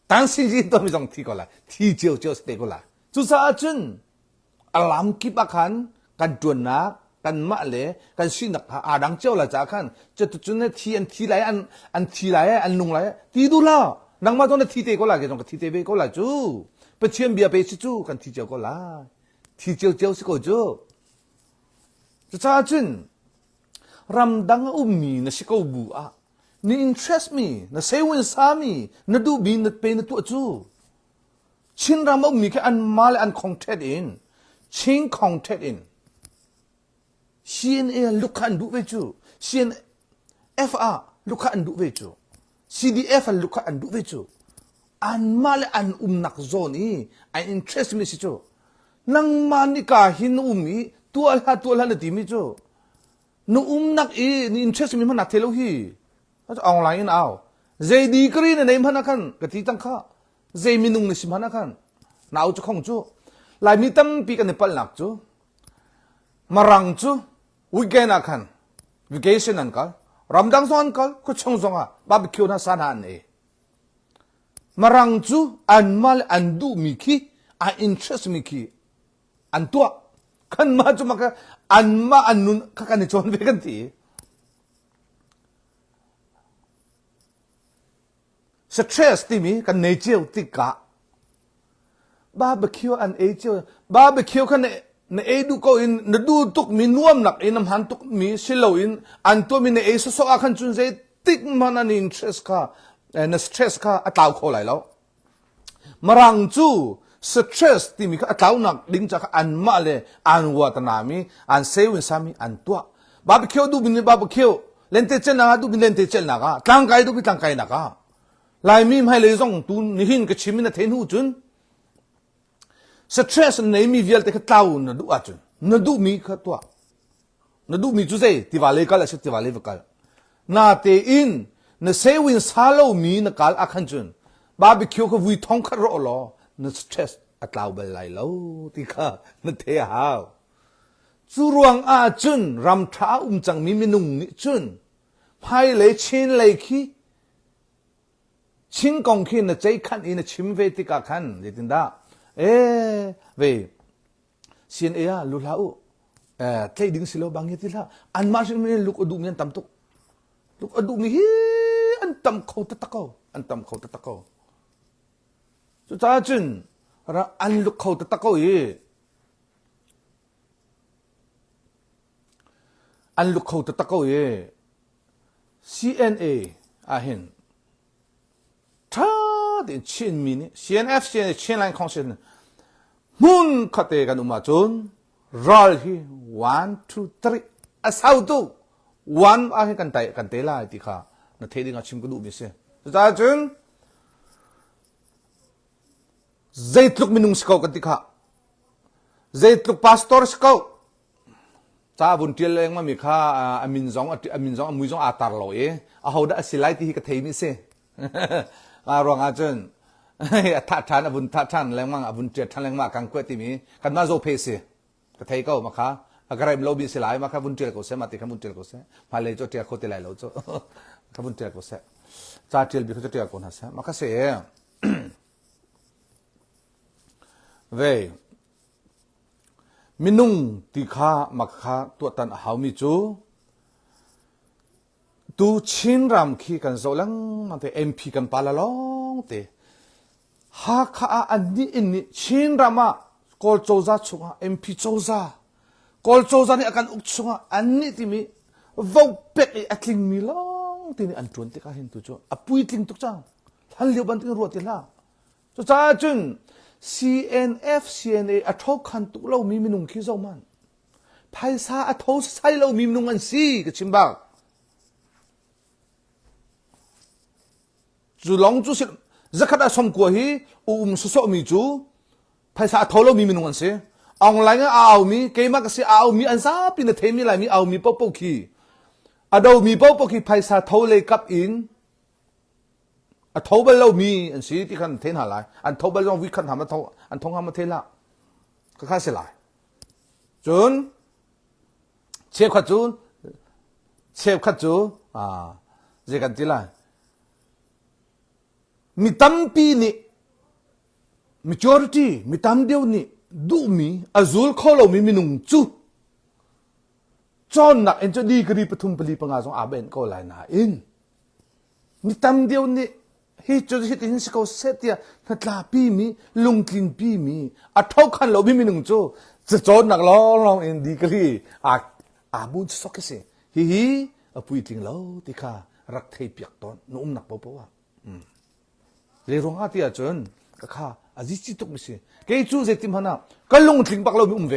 tan si ji to mi jong thi ko la thi cheu ste ko la chu sa chun alam ki pa khan kan tun na kan ma le kan sin nak adang cheu la cha khan che tu chun ne thi lai an thi lai an lung lai ti du la nang ma ton thi te ko la ke jong thi te be ko la chu pe chiem bia pe chu kan thi cheu ko la thi cheu si ko chu chu cha chun ram dang mi na si ko bu a ni interest mi na say win sa mi na du bi na pe na tu chu chin ram mi ke an mal an content in chin content in CNA lukan du ve chu CNFA lukan du ve chu CDF lukan du ve chu an mal an nak zone i an interest mi si chu nang manika hin mi tuala na ti mi chu no nak i ni interest mi man thelo hi online aw zai di kri na nei man kan ka ti tang kha zai minung ni sim han kan nau chu khong chu lai mi tam pi kan nepal nak chu marang chu weekend akan vacation an kal ramdang so an kal ko chong zonga barbecue na san han e marang chu an mal an du mi ki a interest mi ki an tua kan ma chu maka an ma an nun ka kan chon ve kan ti stress ti mi kan nei cheu ti ka barbecue an e cheu barbecue kan na edu ko in na du tuk mi nuam nak inam han tuk mi silo in an to mi na e so akhan chun ze tik man an interest ka na stress ka ataw kho lai lo marang chu stress ti mi ka ataw nak ding cha an ma le an wa ta na mi an sewin sami an to barbecue du bin barbecue lente chen na du bin lente chen na ka tang kai du bi tang kai na ka lai mi mai le zong tu ni hin ka chimin na then hu chun stress nei mi vial te ka na du achun na du mi kha to na du mi chu sei ti va le ka la se ti va le ka na te in na se win salo mi na kal akhan chun barbecue ko vui thong kha ro lo na stress atlaw bal lai lo ti kha na the ha chu ruang a chun ram tha chang mi minung ni chun phai le chin le khi chin kong khi na chei khan in na chim ve ti ka khan je tin da về CNA lu lau thay đứng silo bang yết la an ma sin men luk odu men tam tuk luk odu mi hi an tam khâu ta takau อันตำเขาตะเขาสุดท้ายจนเราอันลุกเขาตะเขาอันลุกเขาตะเขาCNA อาเห็นถ้าเดินเชียนมีนี่ CNF เชียนไลน์ของเชียนมุนขัดเตกันมาจนรอลฮี one two three อาสาวตัว one อาเห็นกันเตล่าที่ข้านาเทดิงอาชิมก็ดูมิเซ่สุดท้ายจนใจลุกมินุงสกาวกันที่ข้าใจลุกพาสตอร์สกาวจ้าบุญเทียนเลยมามีข้าอามินซองมุยซองอาตาร์ลอยเอาเขาได้สิไลที่กระเทมิเซ่มารองอาจารย์ทัดทานบุญทัดทานแรงมั่งบุญเจ็ดทานแรงมากกังเกติมีกันมาโซเพเซ่กระเทยก็มาข้าอะไรไม่รู้บิสิไลมาข้าบุญเจ็ดก็เซ่มาติข้าบุญเจ็ดก็เซ่มาเลยโจเทียโคติไลแล้วโจข้าบุญเจ็ดก็เซ่จ้าเทียนบิเขาโจเทียก็น่าเซ่มาข้าเซ่เว้ยมินุงติข้ามักข้าตัวตันหามิจูตูชินรำขี้กันโซลังมันเตเอ็มพีกันปาละลองเตหาข้าอันนี้อินนี่ชินรำมากอลโจซาชุงะเอ็มพีโจซากอลโจซานี่อาการอุกชุงะอันนี้ที่มีวาวเป็ดอัดลิงมีลองที่นี่อันจวนที่ข้าเห็นตัวจ้าอปุยลิงตุกจังทันเลี้ยวบันทึกรัวที่ละจ้าจ้าจุนCNF CNA อัทคันตุเรามีมินุงขี้เจ้ามันภายซาอัทใส่เรามีมินุงอันซีกับชิมบักจูลองจูสิจะขัดสมกัวฮีสุสมีจูภายซาอัทเรามีมินุงอันซีออนไลน์ก็เอามีเกมก็สิเอามีอันซาปีนเทมีอะไรมีเอามีป๊อปขี้อะดูมีป๊อปขี้ภายซาทอเลยกับอินอันทบเรามีอันสิ่ที่ขันเทนหาไรอันทบเราวิคันทำอันทบอันทงทำมาเทนละก็ค่าเสียหลายจนเชฟขัดจูเจกันที่ละมีตั้มปีนี่ majority มีตั้มเดียวนี่ดูมีอาจูลเขาเรามีมินุงจูจอนนักเอ็นจะดีกรีปทุมปลีปังอาสงอาเบนก็หลายนาอินมีตั้มเดียวนี่ฮิจจะฮิตอินสกอเซตียนัดลาปีมีลุงกินปีมีอัทเอาคันเรามีมินุงจูจะจอนนักลองอินดีกรีอาบุญสกเสฮิอปุยทิ้งเราที่ข้ารักเทปีกตอนนุ่มหนักเปล่าเรื่องอาที่อาจารย์ก็ข้าอาจิตตุกมิสิเกี่ยจูเจติมฮานะก็ลุงทิ้งปักเราไม่เว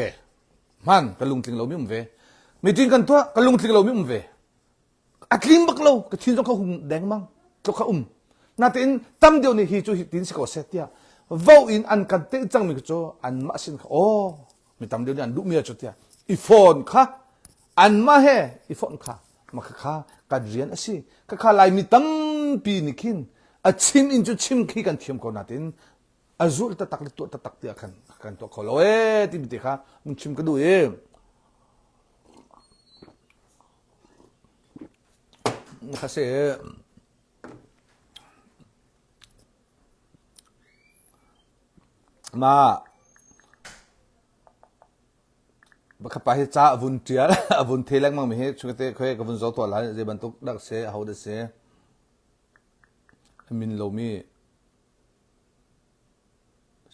มันก็ลุงทิ้งเราไม่เวไม่จริงกันตัวก็ลุงทิ้งเราไม่เวอัดลิมปักเราก็ทิ้งต้องเขาหุ่นแดงมั้งต้องเขานาทีนี้ตั้มเดียวนี่ฮิจูฮิตินสิเขาเสียทีวาวอินอันกันเตจังมีก็จูอันมาสินโอ้มีตั้มเดียวนี่อันดุมีจุดเดียอีโฟนค่ะอันมาเฮอีโฟนค่ะมาค่ะการเรียนสิค่ะลายมีตั้มปีนิคินอาชิมอินจูชิมขี้กันเทียมคนนาทีนี้อาจูลตะตักตัวตะตักเดียกันตัวเขาเลยที่มีที่ค่ะมึงชิมก็ดูค่ะเสียมาบักไปจ้าวุนเจียวุนเทลังมั่งมีเหตุช่วยเตะเคยกับวุนโซตัวหลายเจ็บันตุกดักเสียเอาเดเสียมินโลมี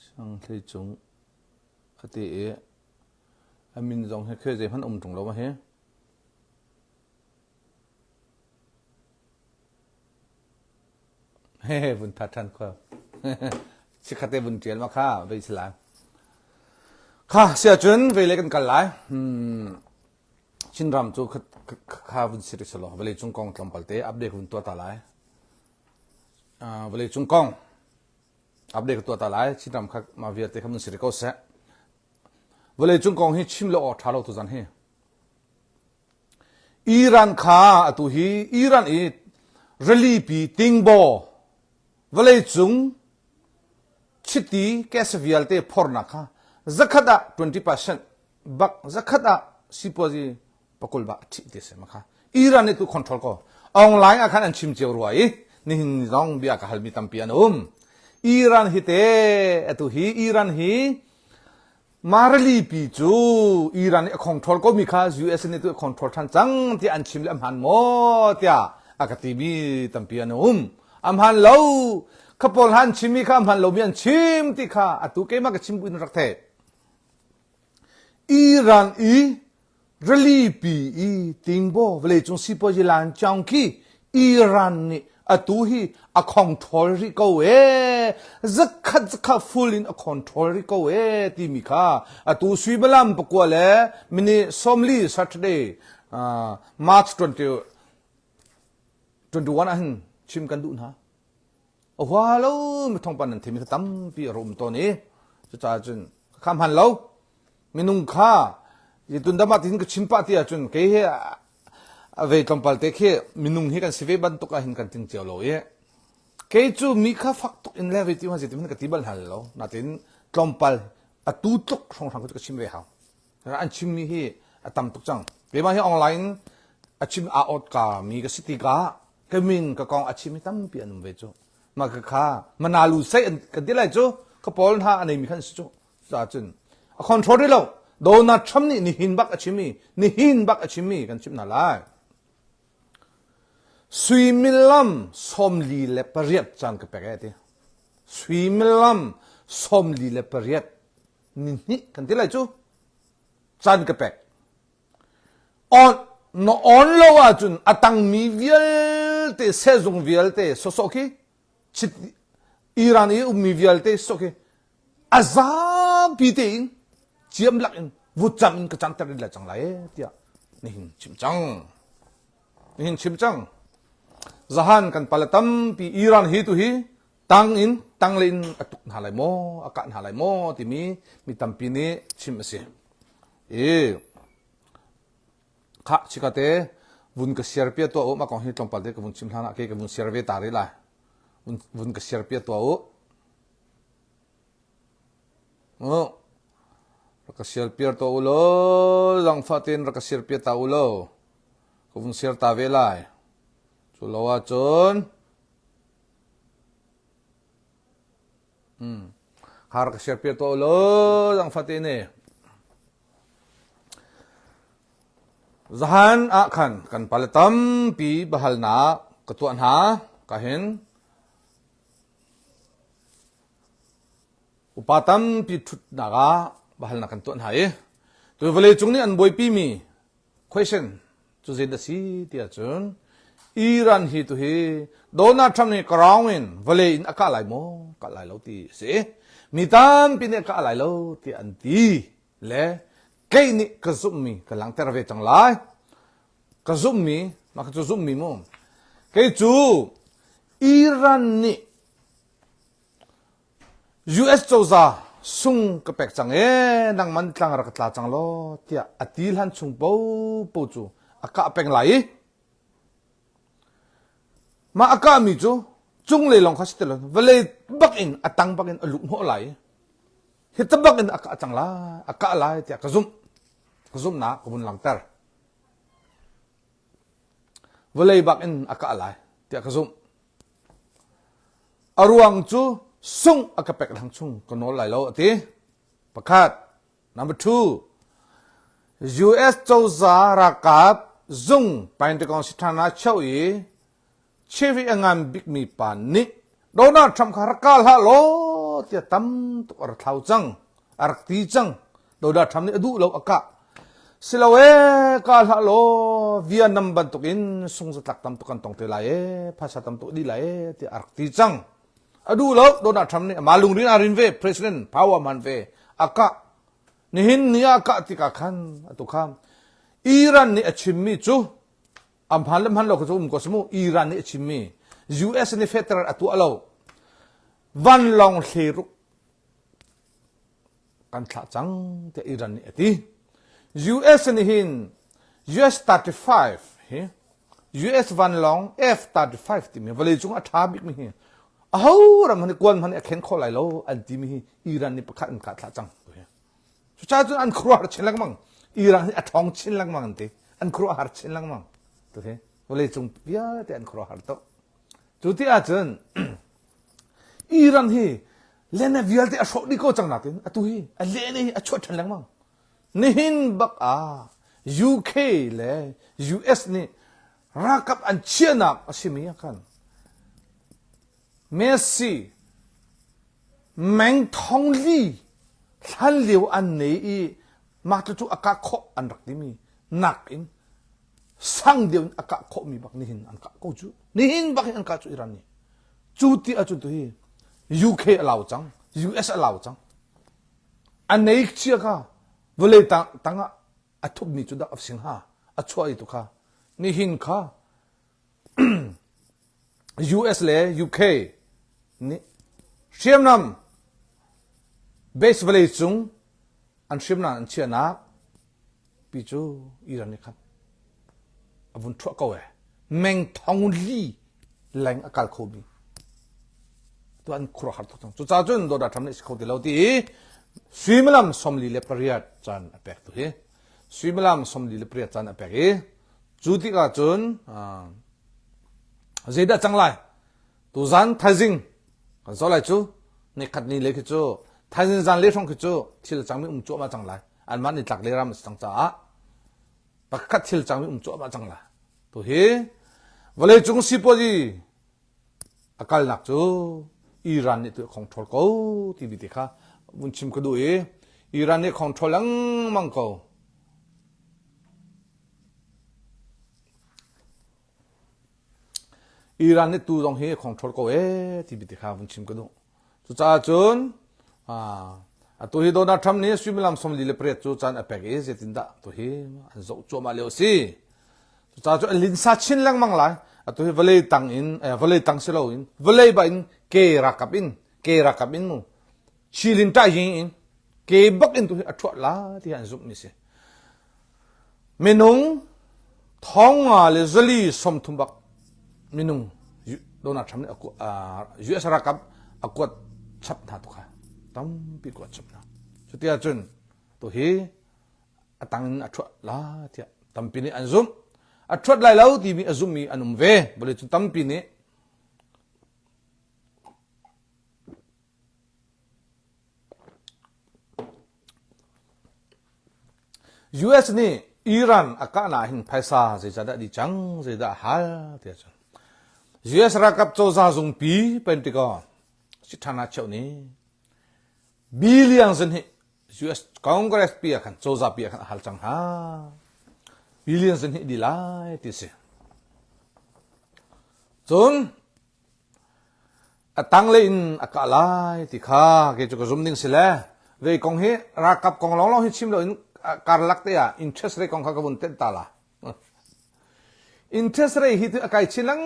ช่างที่จงอติเอมินจงให้เคยเจ็บพันจงเรามาเหรอเฮ้วุนทัดทันครับสิขัดเตบุญเจียนมาข้าไปสลายข้าเสียจนไปเล่กันกันหลายชินรำจูข้าบุญสิริสโลไปเลยจุงกองกำปัลเตอัปเดตคุณตัวตาหลายไปเลยจุงกองอัปเดตตัวตาหลายชินรำข้ามาเวียเตข้าบุญสิริก็เสะไปเลยจุงกองให้ชิมโลอท้าเราตัวจันเฮอิหร่านข้าตัวฮีอิหร่านอีรลีปีติงโบไปเลยจุงชิตีแกสเวียลเตพอร์นักฮะจักรดา20%บักจักรดาสิปวจีปกุลบะทิเดสมาค่ะอิหร่านนี่ตัวคอนโทรลก็ออนไลน์อาคารอันชิมเจอรัวอีนี่หินจงบิอาคาฮัลมิตัมพิอานุมอิหร่านฮิเตตัวฮีอิหร่านฮีมาร์ลีปีจูอิหร่านนี่คอนโทรลก็มีค่ะ US นี่ตัวคอนโทรลทันจังที่อันชิมเลมหันหมดยาอากาศมีตัมพิอานุม อัมฮันโลขบวนฮันชิมีข้ามฮันโลเมียนชิมติข้าตุเกมากับชิมบุญรักเทอิหร่านรลีปีติงโบเวลจงสิปอจิลันจังคีอิหร่านนี่ตุฮีa control ริโกเอzakat full in a control ริโกเอติมิข้าตุสวีบลัมปกวาเลมินิสอมลี Saturday March 21อันชิมกันดูนะโอ้ว้าแล้วไม่ท่องปานนั้นที่มีตั้มปีอารมณ์ตัวนี้จะจ่าจนคำหันแล้วมีนุ่งข้ายิ่งตุนดามาทิ้งก็ชิมปะที่อาจนเกย์เวทลมพัลเตะมีนุ่งให้กันสิเวบันตุกหินกันถึงเจ้าโลยเกย์จูมีข้าฟักตุกอินเลเวที่มันจะมันก็ตีบันหันแล้วนาทีนลมพัลตูตุกส่งทางก็ชิมเวเขาแล้วอันชิมมีให้ตั้มตุกจังเดี๋ยวมาให้ออนไลน์ชิมอาอดกามีก็สิติกาก็มินก็กองชิมตั้มเปลี่ยนเวจูมาคือข้ามันนาลูเซนกันที่ไรจูก็พอลท่าอันนี้มีขันสิจูจ่าจนคอนโทรลได้แล้วโดนัททรัมป์นี่หินบักชิมีนี่หินบักชิมีกันชิมนาไลสวีมิลัมสมลีเลปเรียดจันก็แปลกเดียสวีมิลัมสมลีเลปเรียดนี่กันที่ไรจูจันก็แปลกno on lo ajun atang mi viel te sezong viel te sosoki chit iran e mi viel te soki azab biting chiam lak in vucham in ka chantar la chang lai tia ni hin chim chang zahan kan palatam pi iran hi tu hi tang le in atuk halai mo akan halai mo ti mi tampi ni chim aseข้าชิคาเต้วุนกเสียร์เปียตัวโอมาของฮิตลงปัลเต้กับวุนชิมทานะเกกับวุนเสียร์เวตาริล่ะวุนกเสียร์เปียตัวโอรักเสียร์เปียตัวโอโลลังฟาตินรักเสียร์เปียตาโอโลกับวุนเสียร์ตาเวล่ะจุลวาจนข้ารักเสียร์เปียตัวโอโลลังฟาตินเนี่ยzahan akan kan palatam pi bahal na ketuan ha kahin upatam pi thut naga bahal na kan tuan ha tu vele chung ni an boy pi mi question chu zin da si tia chun iran hi tu hi donald trump ni karawin vele in aka lai mo ka lai lo ti se mi tam pi ne ka lai lo ti an ti le cái này cái zoom mi cái lăng tera về chẳng lại cái zoom mi mà cái zoom mi mo cái chú Iran ni US châu za sung cái bẹc chẳng đang mang tlang ra cái chẳng lo tia atil han chung bau chú aka bẹc lại mà aka mi chú chung le long khát telo vele bắc in atang bắc in lụng ho lại hita bắc in aka chẳng la aka lại tia cái zoom na kumun lang ter volay bak in aka alai tia ka zoom aruang chu sung akapek lang chung kono lai lo ati pakhat number 2 US châu za rakap zung pain te kong sithana chau yi chevi angam big mi pan ni Donald Trump kharakal ha lo tia tam tu ar thau chang ar ti chang Donald Trump ni adu lo aka silawe kal halo Vietnam bantukin sung sa taktam tukan tong telaye pasatam tu di laye ti arkti chang adu lo Donald Trump ni malung rin arin ve president power man ve aka nihin ni aka tika khan atu kham Iran ni achimmi chu amhalam han lo ko ko smu Iran ni achimmi US ni federal atu alo van long heruk kan tha chang te Iran ni ati US ni hin US 35 he US van long F35 ti mi vale chung atha bik mi hi a ho ram han kwan han khen kho lai lo an ti mi hi Iran ni pakhat an ka thla chang to he chu cha chun an khruar chen lang mang Iran ni athong chin lang mang te an khruar har chen lang mang to he vale chung pia te an khruar har to chu ti a chun Iran hi lena vial te a sho di ko chang na tin atu hi a le ni a chot than lang mang nihin bak UK le US ni rakap an chianak asimi kan Messi Meng Thong Li Than liu an nei ma tu aka kho an rak mi nak in sang deun aka kho mi bak ni hin an ka ko chu ni hin bak an ka chu Iran ni chu ti a chu tu hi UK allow chang US allow chang an nei chia ka vole tanga a thup ni chu da af sing ha a choi tu kha ni hin kha US le UK ni siam nam base village chung an siam na an chia na pi chu Iran ni khan avun thua ko e Meng Thong Li lang akal khobi to an khura har thong chu cha chun do da tham ni sikho ti lo ti Swimlam somli le pariat chan apek tu he Swimlam somli le pariat chan apek e chu ti ka chun zeda changlai tu zan thajing kan so lai chu ni khat ni le ki chu thajing zan le thong ki chu thil changmi chu ma changlai an man ni tlak le ram sang cha pakhat thil changmi chu ma changla tu he vale chung si po ji akal nak chu Iran ni tu control ko ti bi ti kha mun chim ko du e Iran ni control lang mang ko Iran ni tu dong he control ko e ti bi ti kha mun chim ko du chu cha chun tu hi do na tham ni Swimlam som li le pre chu chan apek e je tin da tu hi an zo chu ma leo si chu cha chu lin sa chin lang mang lai tu hi vale tang in vale tang se lo in vale ba in ke rakap in mu chilin ta yin in ke bak in tu hi athwa la ti an zup ni se menung thong le zali som thum bak minung do na tham ni US rakap akwat chap na tu kha tam pi ko chap na chu tia chun to hi atang athwa la tia tam pi ni an zum athwat lai lau ti mi azum mi anum ve bole chu tam pi ni US ni Iran akana hin phaisa je jada di chang je da hal tia chun US rakap cho za zung pi pentagon si thana cheu ni billions in US Congress pi khan cho za pi khan hal chang ha billions in di lai ti se chun atang le in akalai ti kha ke chu ko zum ning sile ve kong he rakap kong long long hi chim lo in kar lak te ya interest rate kong kha ka bun ten ta la interest rate hi tu akai chilang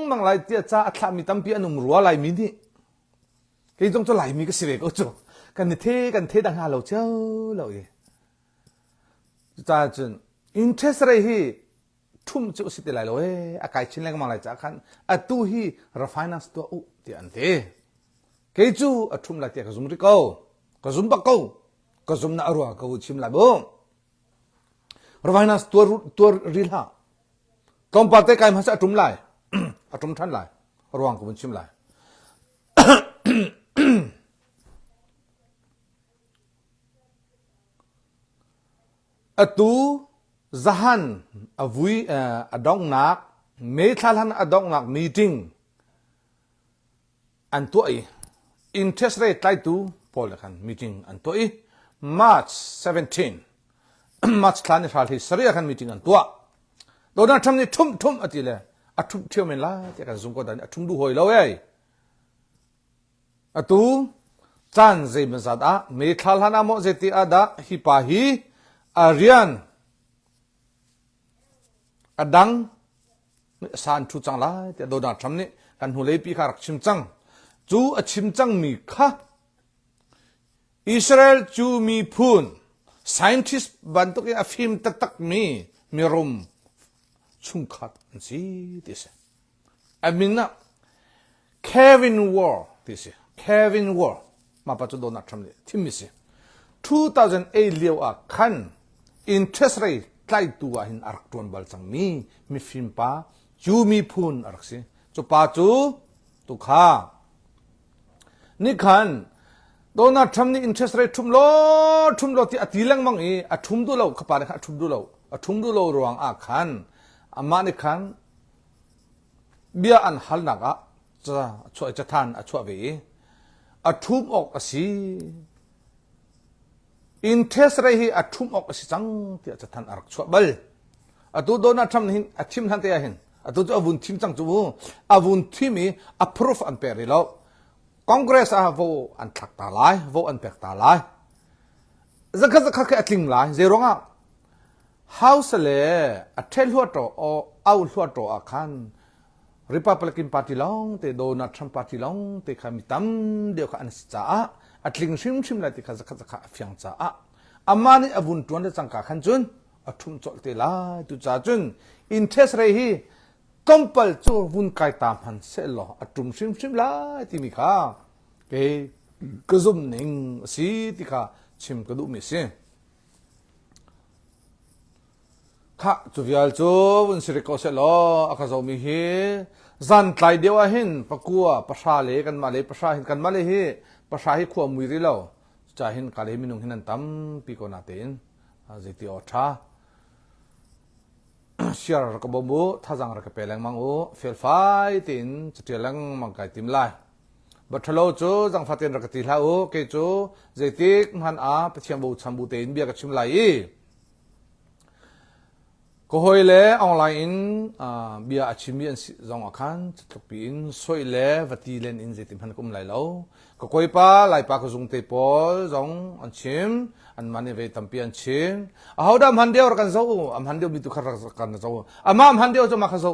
mang lai tia cha athla mi tam pi anum ruwa lai mi ni ke jong cho lai mi ka sive ko chu kan the dang ha lo chau lo ye cha chun interest rate hi thum chu si te lai lo e akai chilang mang lai cha khan atu hi refinance to u ti an te ke chu athum la tia ka zum ri ko ka zum ba ko ka zum na arwa ka u chim la bo refinance to ri la kom pa te kai ma sa atum lai atum than lai ruang ko chim lai atu zahan avui adong nak me thalan adong nak meeting an to ai interest rate tai tu pol khan meeting an to ai March 17 March thlan thal hi saria khan meeting an to do na tham ni thum atile athum thio men la te kan zum ko dan athum du hoi lo ai atu chan ze ma za da me thal hana mo ze ti ada hi pa hi arian adang san thu chang la te do na tham ni kan hu le pi kha rak chim chang chu a chim chang mi kha Israel chu mi phun scientist ban to ke a film tak mi rum chung khat si this I mean na Kevin War this Kevin War ma pa chu do na tham le thim mi se 2008 liu a khan interest rate tlai tu a hin arak ton bal chang mi film pa chu mi phun arak si chu pa chu tu kha ni khan do na tham ni interest rate thum lo ti atilang mang e a thum du lo khapa kha thum du lo ruang a khan ama ni khan bia an hal naga จะช่วยจะทานช่วยวีทุบออกสิอินเทสเรฮีทุบออกสิจังที่จะทานอารักช่วยเบลตัวโดนัททรัมป์หินทิมทันเตียหินตัวจะอาวุธทิมจังจูอาวุธที่มีapprove อันเปรีแล้วคอนเกรสอาโวอันทักตาลายโวอันเปกตาลายจะก็แค่ทิ้งลายเจร้องอ่ะ House เลยเทลหัวโตเอาหัวโตอาคัน Republican Party ลองแต่ Donald Trump Party ลองแต่ข้ามีตั้มเดียวกับอันสิจ้าทิ้งชิมเลยแต่ข้าจะฟิงจ้าอามานี่อาวุธตัวนั้นจังการขันจุนทุ่มโจทย์เตลาตุจ้าจุนอินเทสเรฮีcompel จูวุ่นไกตามพันเสลอทุ่มชิมเลยที่มีข้าเก๋กระซุ่มหนึ่งสิที่ข้าชิมกระดูกมิเสียข้าจูวิอัลจูวันสิริโกเสลออาคาโซมีเฮจันทลายเดียวเห็นปะกัวประชาเลกันมาเลยประชาเห็นกันมาเลยเฮประชาให้ความมือริโลจะเห็นการเห็นมินุงเห็นนั่นตั้มปีก่อนนาเตนเจติออชาเชียร์รักบอมบูท่าจังรักเปลังมังโอเฟลไฟตินจะเทียงมังไก่ติมไลบัตรโลจูจังฟัตินรักติลาโอเกจูเจติกมันไปเชียงบูชัมบูเตนเบียกับชิมไลก็หอยเล่ออนไลน์เบียอาชิมีอันจงอาคันจะทปีนสวยเล่วัตีเลนอินเจติมันกุมไลเล่าก็คอยป้าไลป้าก็จงเตปอลจงอันชิมอันมันเวตัมปีอันชิมเอาดามฮันเดียวรักันโซ่ฮันเดียวมีตุขรักันโซ่มาฮันเดียวจะมาขโซ่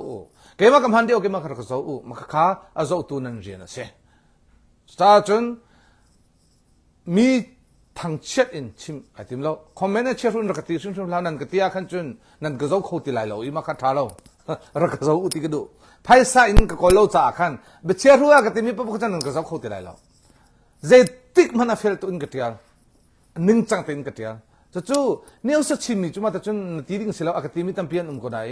เกมากับฮันเดียวเกมาขรักโซ่มาข้าอาโซ่ตูนันเรียนนะเซ่สตาร์จนมีทางเช็ดอินชิมไอติมเราคอมเมนต์เชื่อรุ่นรักตีชิมแล้วนั่นกติยาขันจุนนั่นก็จะเข้าตีไหลเราอีมาคัดท้าเรารักจะอุติกดูไพ่สายอินก็คนเราจะขันเบเชื่อรู้ว่ากติมีปุ๊บก็จะนั่นก็จะเข้าตีไหลเราเจติกมันเฟลตัวอินกติยาหนึ่งจังตัวอินกติยาจะจู่เนี่ยอุตชิมมีจุมาแต่จุนตีดิ้งสิเรากติมีตั้งเพียนก็ได้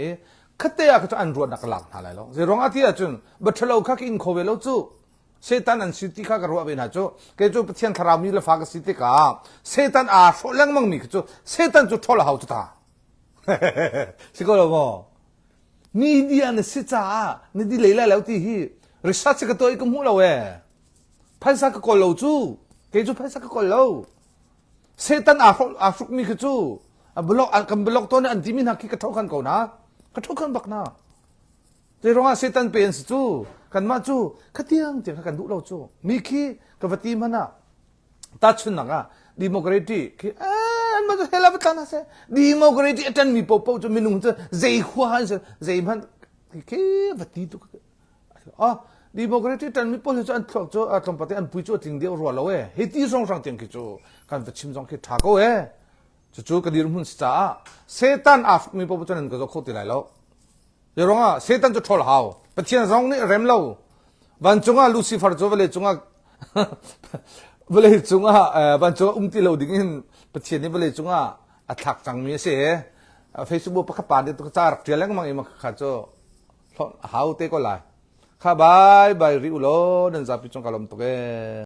ขัดเตะก็จะอันรวดนักหลังหาไหลเราเจรองอาทิตย์จุนบัตรเราขักอินโคเวเราจู่เซตันอันสิทธิข้ากระว่าเป็นหาจู่เกจูเพียนทารามีเลฟากสิทธิข้าเซตันโซลังมังมีจู่เซตันจู่ทอลหาวจุดตาสิก็รู้บ่นี่ดีอันสิจ้านี่ดีเลยแล้วที่ฮีริชาร์ดก็ตัวอีกมุ่งเราไพ่สักก็เราจู่เกจูไพ่สักก็เราเซตันสุกมีจู่บล็อกกันบล็อกตัวนี้อันที่มีนักขี้กระทบกันก่อนนะกระทบกันบักนะเดี๋ยวเราเซตันเป็นจู่กันมาจู่ขัดยังเจ้ากันดูเราจู่มีขี้กับวัตถีมันนะตัดชุนนังอ่ะดิโมกราตีขี้มันจะเฮลับตันนะเซ่ดิโมกราตีอันมีป๊อปจู่มีนุ่งจะใจหัวหันเซ่ใจมันขี้วัตถีตุกดิโมกราตีอันมีป๊อปจู่อันทอกจู่ตรงปฏิอันปุยจู่ทิ้งเดียวรัวเราเฮตีสองสังเตียงขี้จู่กันวัดชิมสองขี้ทักเอาจู่กันดีรุ่งสิจ้าเซตันมีป๊อปจู่นั่นก็จะโคตรไหลแล้วเดี๋ยวเราเซตันจะทอลหาวปะเทียนสองนี่เร็มเล่าวันจงลูซิฟอร์จูเวลจงเวลจงวันจงติเราดิ้งปะเทียนนี่เวลจงอัฐักจังมีเสียเฟซบุ๊กปะขับปาดิตุกจาร์เทียนแล้วมังอีมาข้าจะหาวเตะก็ไล่ข้าบายริอุโลเดินจับพิจงกาลมตุก